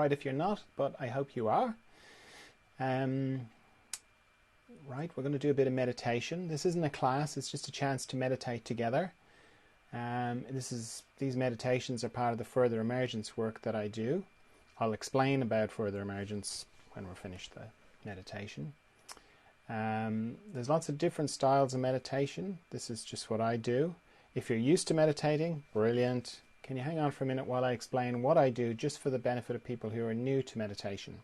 right if you're not, but I hope you are. Right, we're going to do a bit of meditation. This isn't a class, it's just a chance to meditate together. These meditations are part of the further emergence work that I do. I'll explain about further emergence when we're finished the meditation. There's lots of different styles of meditation. This is just what I do. If you're used to meditating, brilliant. Can you hang on for a minute while I explain what I do, just for the benefit of people who are new to meditation?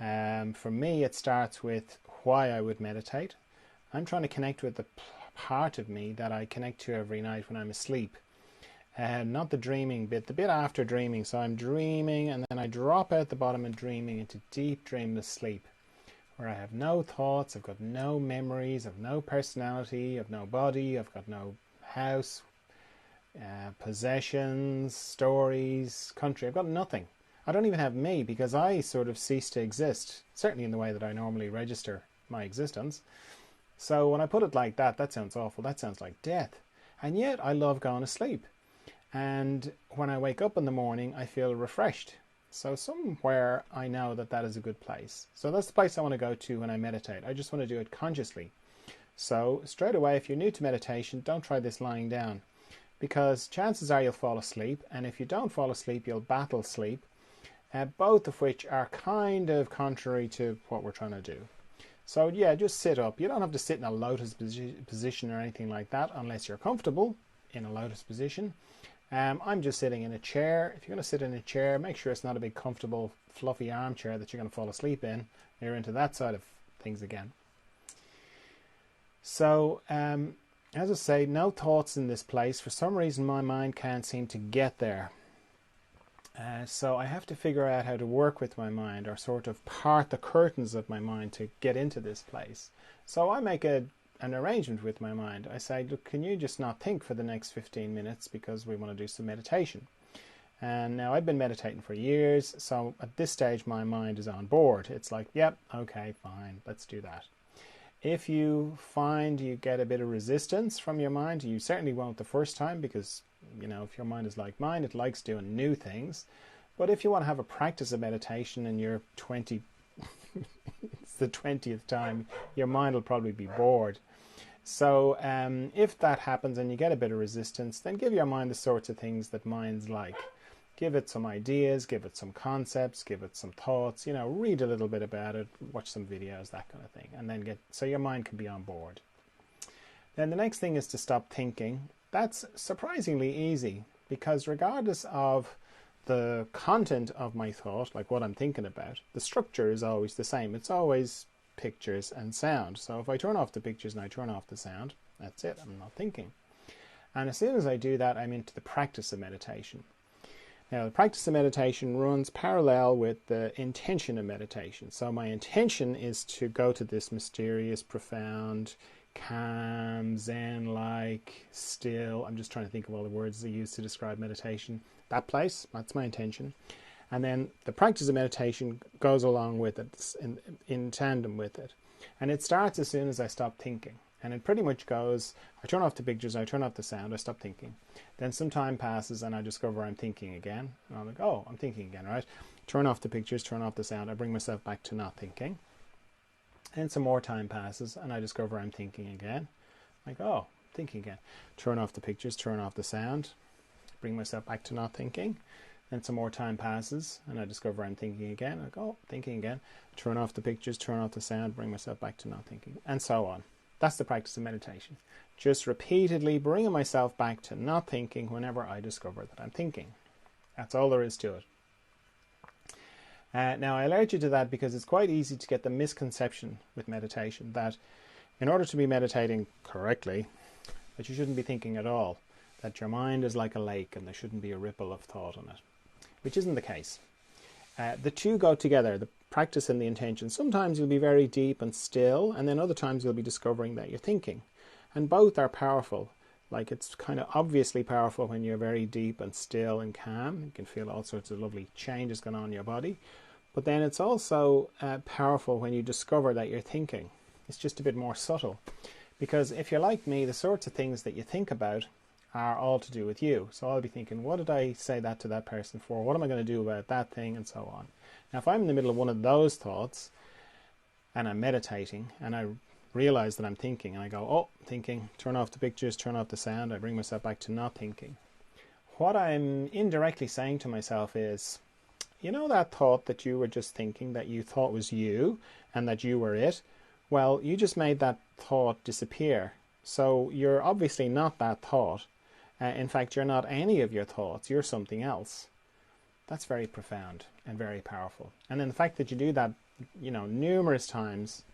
For me, it starts with why I would meditate. I'm trying to connect with the part of me that I connect to every night when I'm asleep. Not the dreaming bit, the bit after dreaming. So I'm dreaming and then I drop out the bottom and dreaming into deep dreamless sleep, where I have no thoughts, I've got no memories, I've no personality, I've no body, I've got no house, possessions, stories, country. I've got nothing. I don't even have me, because I sort of cease to exist, certainly in the way that I normally register my existence. So when I put it like that, that sounds awful. That sounds like death. And yet I love going to sleep. And when I wake up in the morning, I feel refreshed. So somewhere I know that that is a good place. So that's the place I want to go to when I meditate. I just want to do it consciously. So straight away, if you're new to meditation, don't try this lying down, because chances are you'll fall asleep. And if you don't fall asleep, you'll battle sleep. Both of which are kind of contrary to what we're trying to do. So yeah, just sit up. You don't have to sit in a lotus position or anything like that unless you're comfortable in a lotus position. I'm just sitting in a chair. If you're going to sit in a chair, make sure it's not a big comfortable fluffy armchair that you're going to fall asleep in. You're into that side of things again. So as I say, no thoughts in this place. For some reason my mind can't seem to get there. So I have to figure out how to work with my mind, or sort of part the curtains of my mind to get into this place. So I make an arrangement with my mind. I say, look, can you just not think for the next 15 minutes, because we want to do some meditation. And now I've been meditating for years, so at this stage my mind is on board. It's like, yep, okay, fine, let's do that. If you find you get a bit of resistance from your mind, you certainly won't the first time, because if your mind is like mine, it likes doing new things. But if you want to have a practice of meditation and you're 20, it's the 20th time, your mind will probably be bored. So if that happens and you get a bit of resistance, then give your mind the sorts of things that minds like. Give it some ideas, give it some concepts, give it some thoughts, read a little bit about it, watch some videos, that kind of thing. And then so your mind can be on board. Then the next thing is to stop thinking. That's surprisingly easy, because regardless of the content of my thought, like what I'm thinking about, the structure is always the same. It's always pictures and sound. So if I turn off the pictures and I turn off the sound, that's it, I'm not thinking. And as soon as I do that, I'm into the practice of meditation. Now, the practice of meditation runs parallel with the intention of meditation. So my intention is to go to this mysterious, profound, calm, zen-like, still, I'm just trying to think of all the words they use to describe meditation. That place, that's my intention. And then the practice of meditation goes along with it, in tandem with it. And it starts as soon as I stop thinking. And it pretty much goes, I turn off the pictures, I turn off the sound, I stop thinking. Then some time passes and I discover I'm thinking again. And I'm like, oh, I'm thinking again, right? Turn off the pictures, turn off the sound, I bring myself back to not thinking. And some more time passes and I discover I'm thinking again. Like, oh, thinking again. Turn off the pictures, turn off the sound, bring myself back to not thinking. Then some more time passes and I discover I'm thinking again. Like, oh, thinking again. Turn off the pictures, turn off the sound, bring myself back to not thinking, and so on. That's the practice of meditation. Just repeatedly bringing myself back to not thinking whenever I discover that I'm thinking. That's all there is to it. Now, I alert you to that because it's quite easy to get the misconception with meditation that in order to be meditating correctly, that you shouldn't be thinking at all, that your mind is like a lake and there shouldn't be a ripple of thought on it, which isn't the case. The two go together, the practice and the intention. Sometimes you'll be very deep and still, and then other times you'll be discovering that you're thinking. And both are powerful. Like, it's kind of obviously powerful when you're very deep and still and calm. You can feel all sorts of lovely changes going on in your body. But then it's also powerful when you discover that you're thinking. It's just a bit more subtle. Because if you're like me, the sorts of things that you think about are all to do with you. So I'll be thinking, what did I say that to that person for? What am I going to do about that thing? And so on. Now, if I'm in the middle of one of those thoughts and I'm meditating and I realize that I'm thinking and I go, oh, thinking, turn off the pictures, turn off the sound, I bring myself back to not thinking. What I'm indirectly saying to myself is, you know that thought that you were just thinking, that you thought was you and that you were it? Well, you just made that thought disappear. So you're obviously not that thought. In fact, you're not any of your thoughts. You're something else. That's very profound and very powerful. And then the fact that you do that, numerous times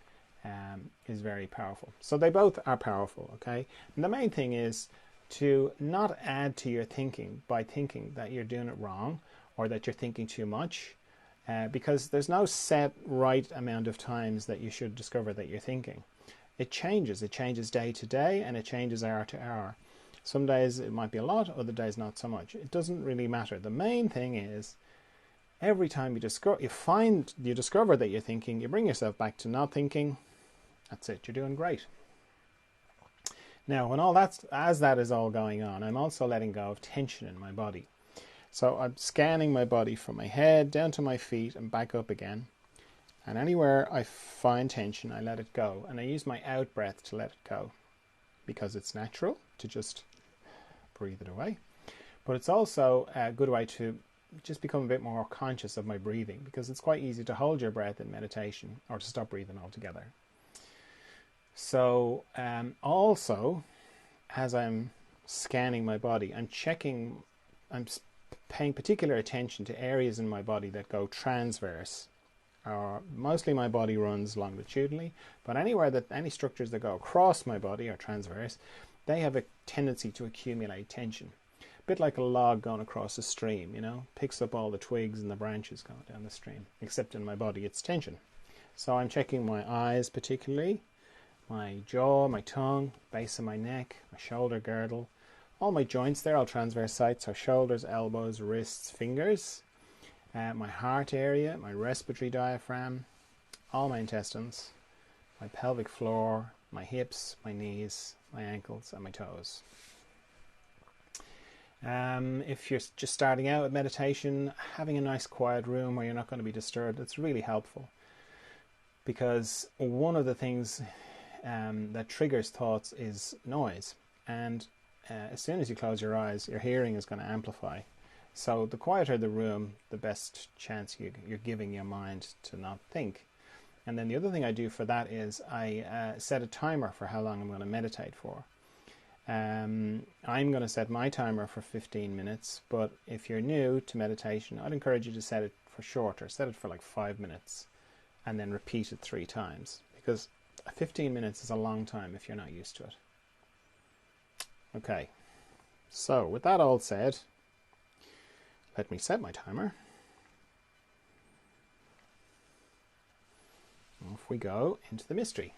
is very powerful. So they both are powerful, okay? And the main thing is to not add to your thinking by thinking that you're doing it wrong or that you're thinking too much, because there's no set right amount of times that you should discover that you're thinking. It changes day to day, and it changes hour to hour. Some days it might be a lot, other days not so much. It doesn't really matter. The main thing is, every time you discover that you're thinking, you bring yourself back to not thinking. That's it. You're doing great. Now, as that is all going on, I'm also letting go of tension in my body. So I'm scanning my body from my head down to my feet and back up again. And anywhere I find tension, I let it go. And I use my out breath to let it go, because it's natural to just breathe it away. But it's also a good way to just become a bit more conscious of my breathing, because it's quite easy to hold your breath in meditation or to stop breathing altogether. So also, as I'm scanning my body, I'm paying particular attention to areas in my body that go transverse. Mostly my body runs longitudinally, but any structures that go across my body or transverse, they have a tendency to accumulate tension. A bit like a log going across a stream, picks up all the twigs and the branches going down the stream. Except in my body, it's tension. So I'm checking my eyes particularly, my jaw, my tongue, base of my neck, my shoulder girdle, all my joints there, all transverse sites, are shoulders, elbows, wrists, fingers, my heart area, my respiratory diaphragm, all my intestines, my pelvic floor, my hips, my knees, my ankles, and my toes. If you're just starting out with meditation, having a nice quiet room where you're not going to be disturbed, it's really helpful, because one of the things that triggers thoughts is noise, and as soon as you close your eyes, your hearing is going to amplify. So the quieter the room, the best chance you're giving your mind to not think. And then the other thing I do for that is I set a timer for how long I'm going to meditate for. I'm going to set my timer for 15 minutes, but if you're new to meditation, I'd encourage you to set it for shorter. Set it for like 5 minutes and then repeat it 3 times, because 15 minutes is a long time if you're not used to it. Okay, so with that all said, let me set my timer. Off we go into the mystery.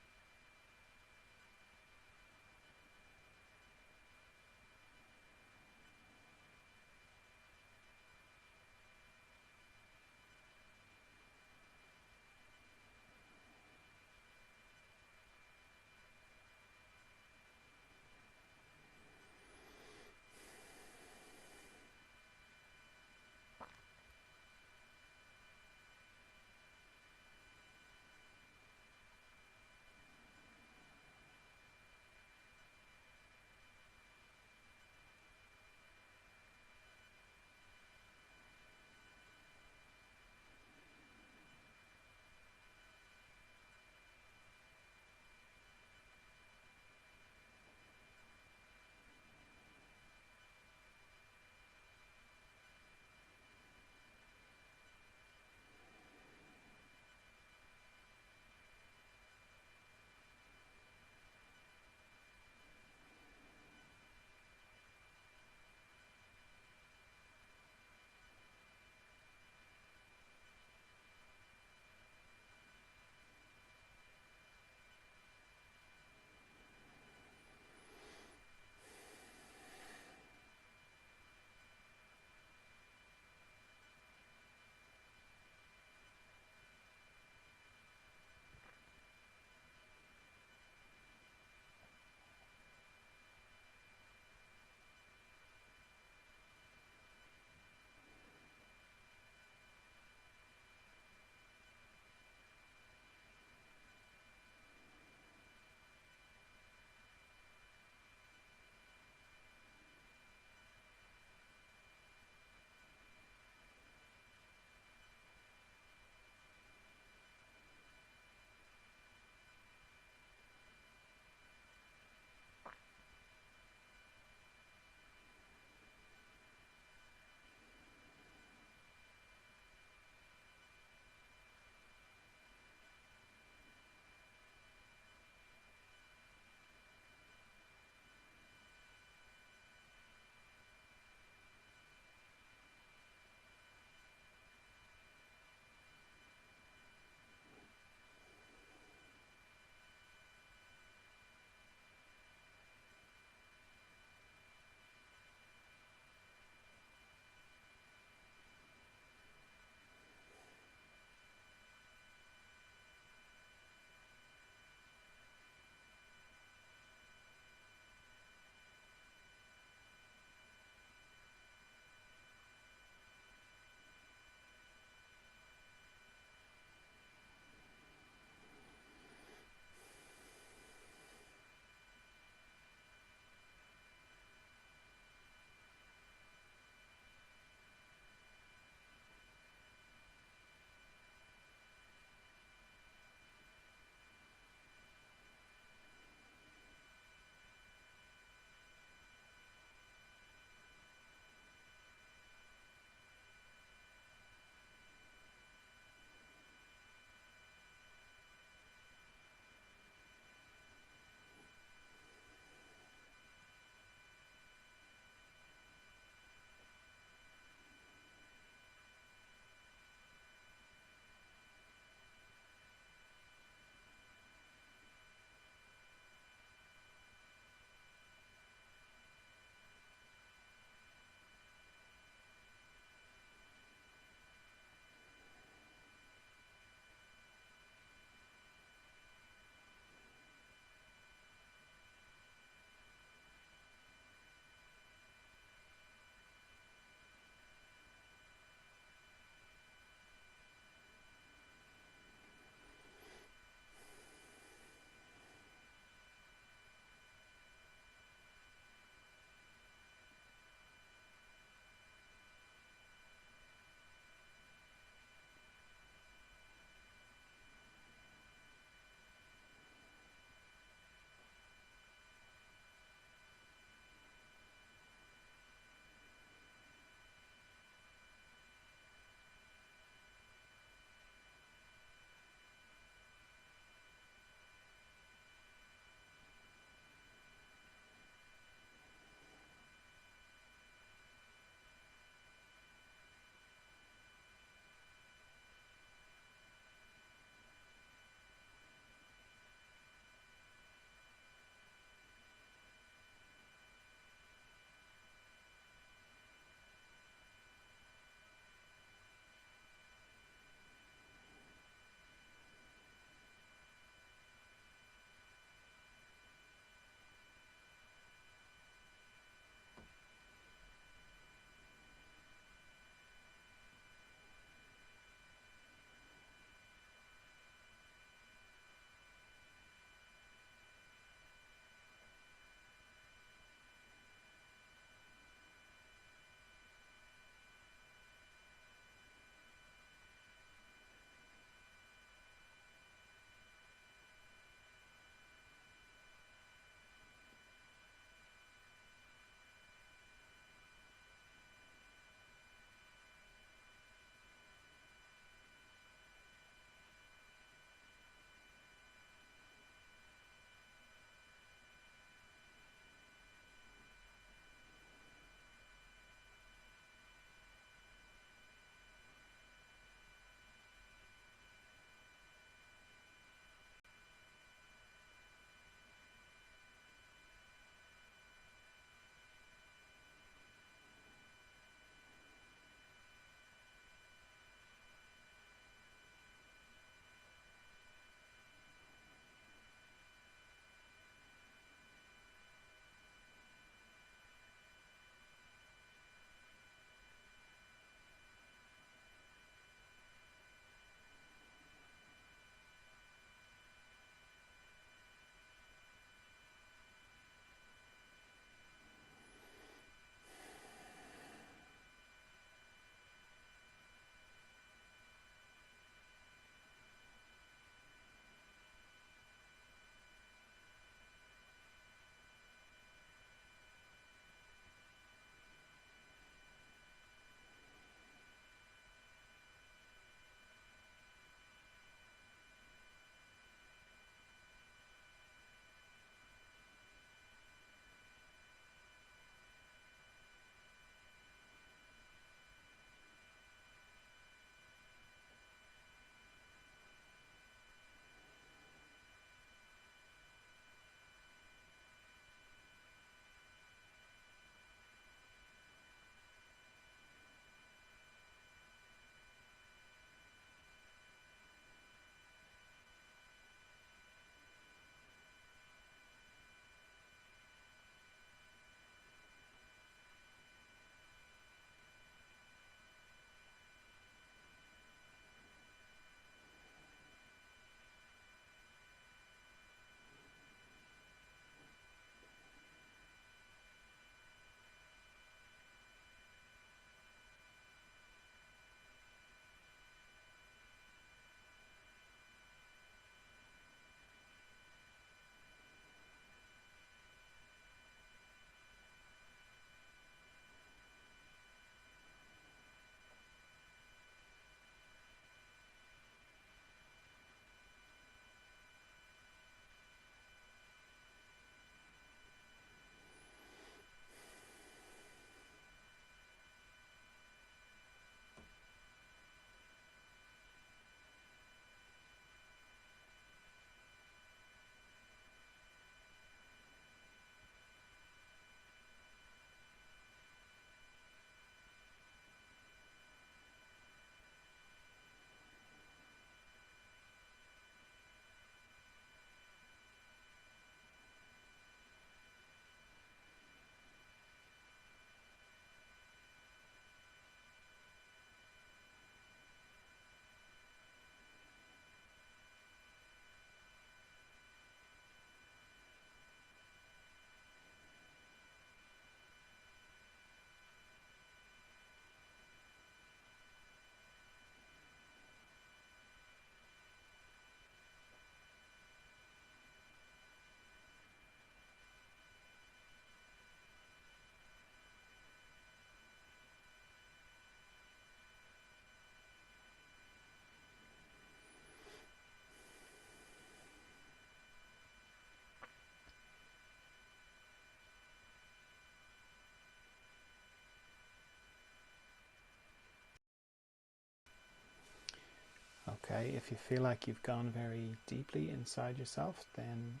Okay, if you feel like you've gone very deeply inside yourself, then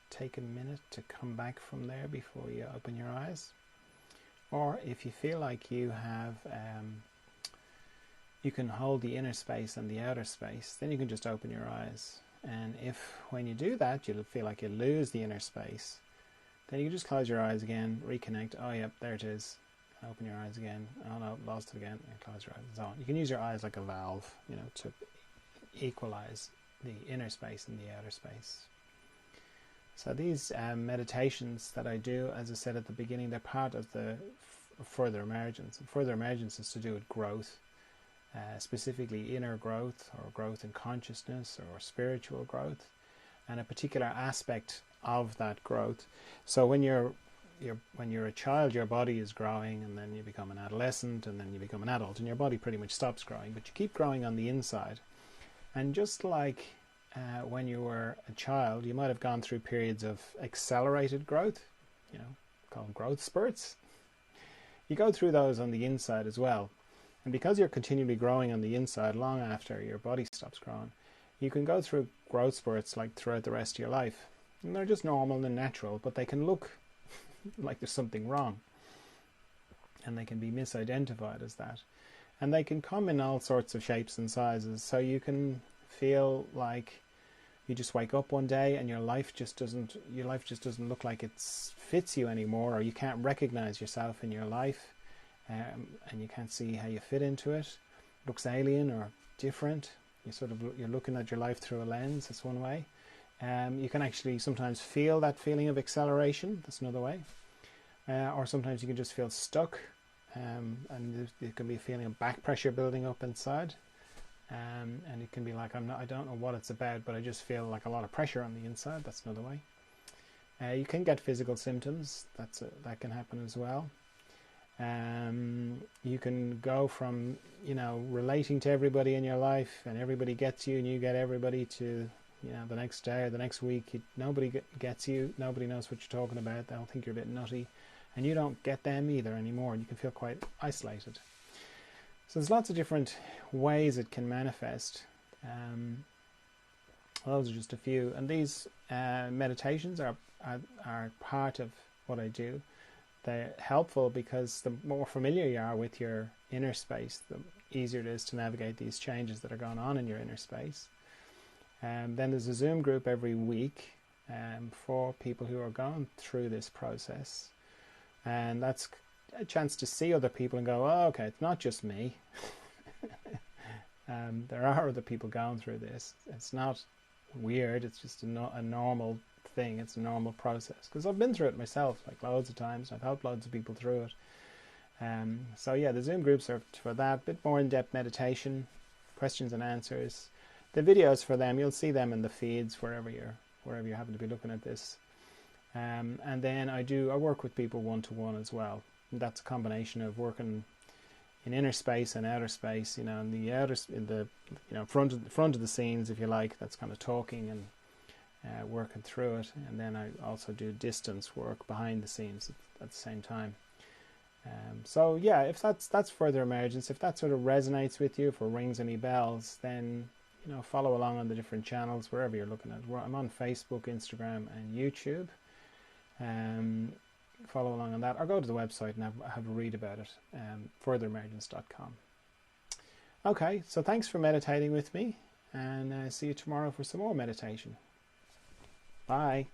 take a minute to come back from there before you open your eyes. Or if you feel like you have, you can hold the inner space and the outer space, then you can just open your eyes. And if when you do that, you'll feel like you lose the inner space, then you can just close your eyes again, reconnect. Oh, yep, there it is. Open your eyes again. Oh no, lost it again. And close your eyes and so on. You can use your eyes like a valve, to equalize the inner space and the outer space. So these meditations that I do, as I said at the beginning, they're part of the further emergence. And further emergence is to do with growth, specifically inner growth or growth in consciousness or spiritual growth, and a particular aspect of that growth. So when you're a child, your body is growing, and then you become an adolescent, and then you become an adult, and your body pretty much stops growing, but you keep growing on the inside. And just like when you were a child, you might have gone through periods of accelerated growth, called growth spurts. You go through those on the inside as well. And because you're continually growing on the inside long after your body stops growing, you can go through growth spurts like throughout the rest of your life. And they're just normal and natural, but they can look like there's something wrong. And they can be misidentified as that. And they can come in all sorts of shapes and sizes. So you can feel like you just wake up one day and your life just doesn't look like it fits you anymore, or you can't recognize yourself in your life, and you can't see how you fit into it. It looks alien or different. You're looking at your life through a lens. That's one way. You can actually sometimes feel that feeling of acceleration. That's another way. Or sometimes you can just feel stuck, and there can be a feeling of back pressure building up inside. And it can be like, I don't know what it's about, but I just feel like a lot of pressure on the inside. That's another way. You can get physical symptoms. That can happen as well. You can go from, relating to everybody in your life, and everybody gets you and you get everybody, to, the next day or the next week, nobody gets you, nobody knows what you're talking about, they'll think you're a bit nutty, and you don't get them either anymore, and you can feel quite isolated. So there's lots of different ways it can manifest. Those are just a few, and these meditations are part of what I do. They're helpful because the more familiar you are with your inner space, the easier it is to navigate these changes that are going on in your inner space. Then there's a Zoom group every week for people who are going through this process, and that's a chance to see other people and go, oh, okay, it's not just me. There are other people going through this. It's not weird, it's just a normal thing. It's a normal process, because I've been through it myself, like loads of times. I've helped loads of people through it. So yeah, the Zoom groups are for that, bit more in-depth meditation, questions and answers. The videos for them, you'll see them in the feeds wherever you happen to be looking at this. And then I work with people one-to-one as well. And that's a combination of working in inner space and outer space. In the front of the scenes, if you like. That's kind of talking and working through it. And then I also do distance work behind the scenes at the same time. So yeah, if that's further emergence, if that sort of resonates with you, if it rings any bells, then follow along on the different channels wherever you're looking at. I'm on Facebook, Instagram, and YouTube. Follow along on that, or go to the website and have a read about it, furtheremergence.com. Okay, so thanks for meditating with me, and see you tomorrow for some more meditation. Bye.